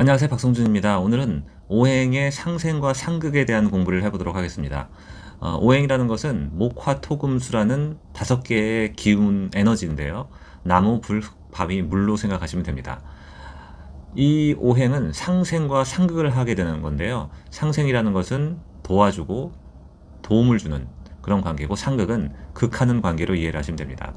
안녕하세요, 박성준입니다. 오늘은 오행의 상생과 상극에 대한 공부를 해보도록 하겠습니다. 오행이라는 것은 목화토금수라는 5개의 기운 에너지인데요. 나무, 불, 흙, 바위, 물로 생각하시면 됩니다. 이 오행은 상생과 상극을 하게 되는 건데요. 상생이라는 것은 도와주고 도움을 주는 그런 관계고, 상극은 극하는 관계로 이해를 하시면 됩니다.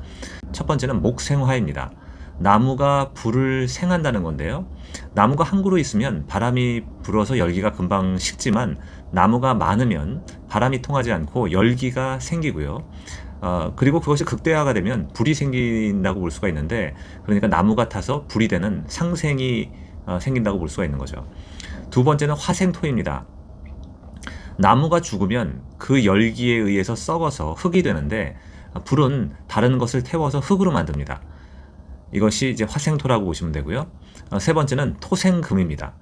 첫 번째는 목생화입니다. 나무가 불을 생한다는 건데요. 나무가 한 그루 있으면 바람이 불어서 열기가 금방 식지만, 나무가 많으면 바람이 통하지 않고 열기가 생기고요. 그리고 그것이 극대화가 되면 불이 생긴다고 볼 수가 있는데, 그러니까 나무가 타서 불이 되는 상생이 생긴다고 볼 수가 있는 거죠. 두 번째는 화생토입니다. 나무가 죽으면 그 열기에 의해서 썩어서 흙이 되는데, 불은 다른 것을 태워서 흙으로 만듭니다. 이것이 이제 화생토라고 보시면 되고요. 세 번째는 토생금입니다.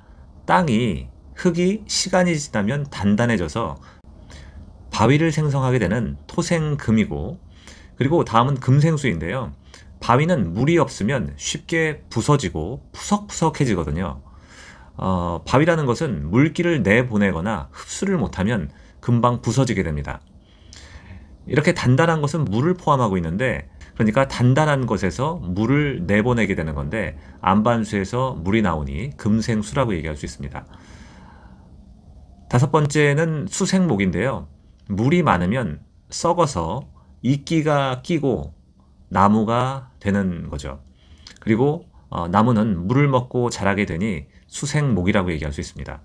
흙이 시간이 지나면 단단해져서 바위를 생성하게 되는 토생금이고, 그리고 다음은 금생수인데요. 바위는 물이 없으면 쉽게 부서지고 푸석푸석해지거든요. 바위라는 것은 물기를 내보내거나 흡수를 못하면 금방 부서지게 됩니다. 이렇게 단단한 것은 물을 포함하고 있는데, 그러니까 단단한 것에서 물을 내보내게 되는 건데, 안반수에서 물이 나오니 금생수라고 얘기할 수 있습니다. 다섯 번째는 수생목인데요. 물이 많으면 썩어서 이끼가 끼고 나무가 되는 거죠. 그리고 나무는 물을 먹고 자라게 되니 수생목이라고 얘기할 수 있습니다.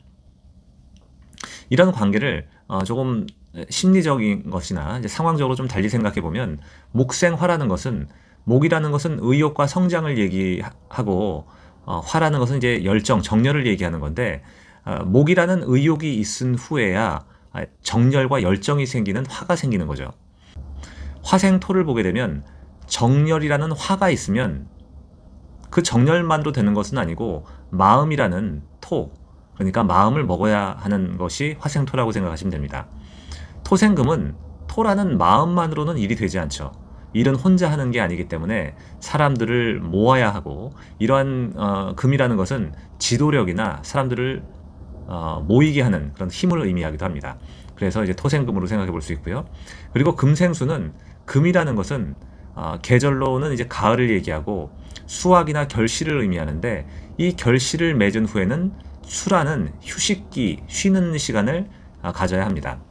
이런 관계를 조금 심리적인 것이나 이제 상황적으로 좀 달리 생각해 보면, 목생화라는 것은, 목이라는 것은 의욕과 성장을 얘기하고, 화라는 것은 이제 열정, 정열을 얘기하는 건데, 목이라는 의욕이 있은 후에야 정열과 열정이 생기는 화가 생기는 거죠. 화생토를 보게 되면 정열이라는 화가 있으면 그 정열만으로 되는 것은 아니고, 마음이라는 토, 그러니까 마음을 먹어야 하는 것이 화생토라고 생각하시면 됩니다. 토생금은 토라는 마음만으로는 일이 되지 않죠. 일은 혼자 하는 게 아니기 때문에 사람들을 모아야 하고, 이러한 금이라는 것은 지도력이나 사람들을 모이게 하는 그런 힘을 의미하기도 합니다. 그래서 이제 토생금으로 생각해 볼 수 있고요. 그리고 금생수는, 금이라는 것은 계절로는 이제 가을을 얘기하고 수확이나 결실을 의미하는데, 이 결실을 맺은 후에는 수라는 휴식기, 쉬는 시간을 가져야 합니다.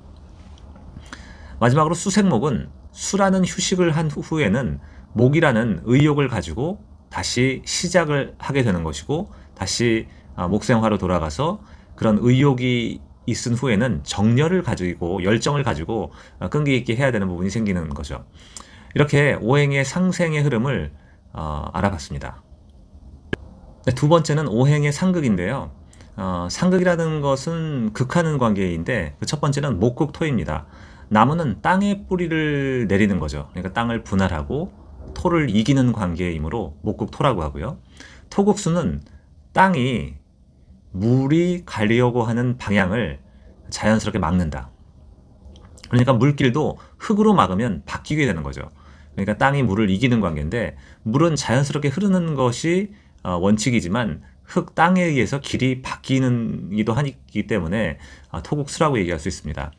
마지막으로 수생목은, 수라는 휴식을 한 후에는 목이라는 의욕을 가지고 다시 시작을 하게 되는 것이고, 다시 목생화로 돌아가서 그런 의욕이 있은 후에는 정열을 가지고, 열정을 가지고 끈기 있게 해야 되는 부분이 생기는 거죠. 이렇게 오행의 상생의 흐름을 알아봤습니다. 두 번째는 오행의 상극인데요. 상극이라는 것은 극하는 관계인데, 그 첫 번째는 목극토입니다. 나무는 땅에 뿌리를 내리는 거죠. 그러니까 땅을 분할하고 토를 이기는 관계이므로 목극토라고 하고요. 토극수는 땅이 물이 가려고 하는 방향을 자연스럽게 막는다. 그러니까 물길도 흙으로 막으면 바뀌게 되는 거죠. 그러니까 땅이 물을 이기는 관계인데, 물은 자연스럽게 흐르는 것이 원칙이지만 땅에 의해서 길이 바뀌기도 하기 때문에 토국수라고 얘기할 수 있습니다.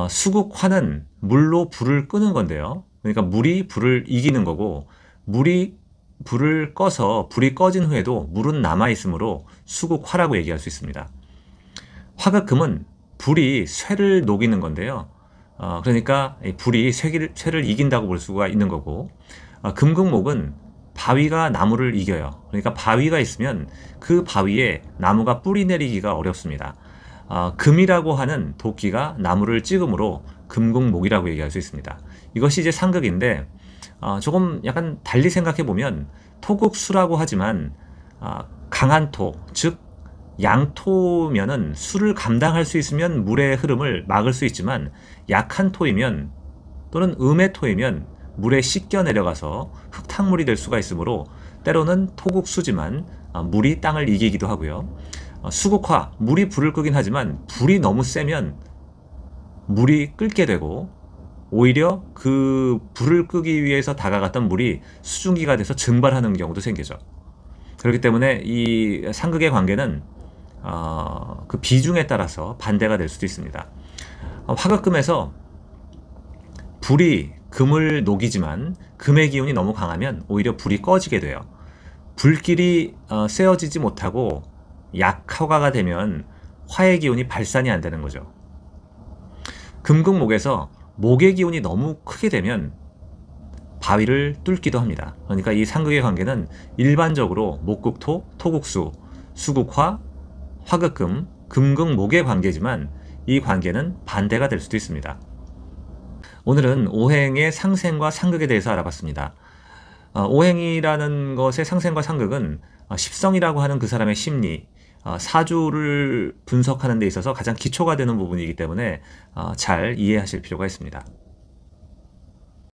수국화는 물로 불을 끄는 건데요. 그러니까 물이 불을 이기는 거고, 물이 불을 꺼서 불이 꺼진 후에도 물은 남아있으므로 수국화라고 얘기할 수 있습니다. 화극금은 불이 쇠를 녹이는 건데요. 그러니까 불이 쇠를 이긴다고 볼 수가 있는 거고, 금극목은 바위가 나무를 이겨요. 그러니까 바위가 있으면 그 바위에 나무가 뿌리 내리기가 어렵습니다. 금이라고 하는 도끼가 나무를 찍음으로 금극목이라고 얘기할 수 있습니다. 이것이 이제 상극인데, 조금 약간 달리 생각해 보면, 토극수라고 하지만 강한 토, 즉 양토면은 수를 감당할 수 있으면 물의 흐름을 막을 수 있지만, 약한 토이면 또는 음의 토이면 물에 씻겨 내려가서 흙탕물이 될 수가 있으므로, 때로는 토국수지만 물이 땅을 이기기도 하고요. 수국화, 물이 불을 끄긴 하지만 불이 너무 세면 물이 끓게 되고, 오히려 그 불을 끄기 위해서 다가갔던 물이 수증기가 돼서 증발하는 경우도 생기죠. 그렇기 때문에 이 상극의 관계는 그 비중에 따라서 반대가 될 수도 있습니다. 화극금에서 불이 금을 녹이지만 금의 기운이 너무 강하면 오히려 불이 꺼지게 돼요. 불길이 쐬어지지 못하고 약화가 되면 화의 기운이 발산이 안 되는 거죠. 금극목에서 목의 기운이 너무 크게 되면 바위를 뚫기도 합니다. 그러니까 이 상극의 관계는 일반적으로 목극토, 토극수, 수극화, 화극금, 금극목의 관계지만 이 관계는 반대가 될 수도 있습니다. 오늘은 오행의 상생과 상극에 대해서 알아봤습니다. 오행이라는 것의 상생과 상극은 십성이라고 하는 그 사람의 심리, 사주를 분석하는 데 있어서 가장 기초가 되는 부분이기 때문에 잘 이해하실 필요가 있습니다.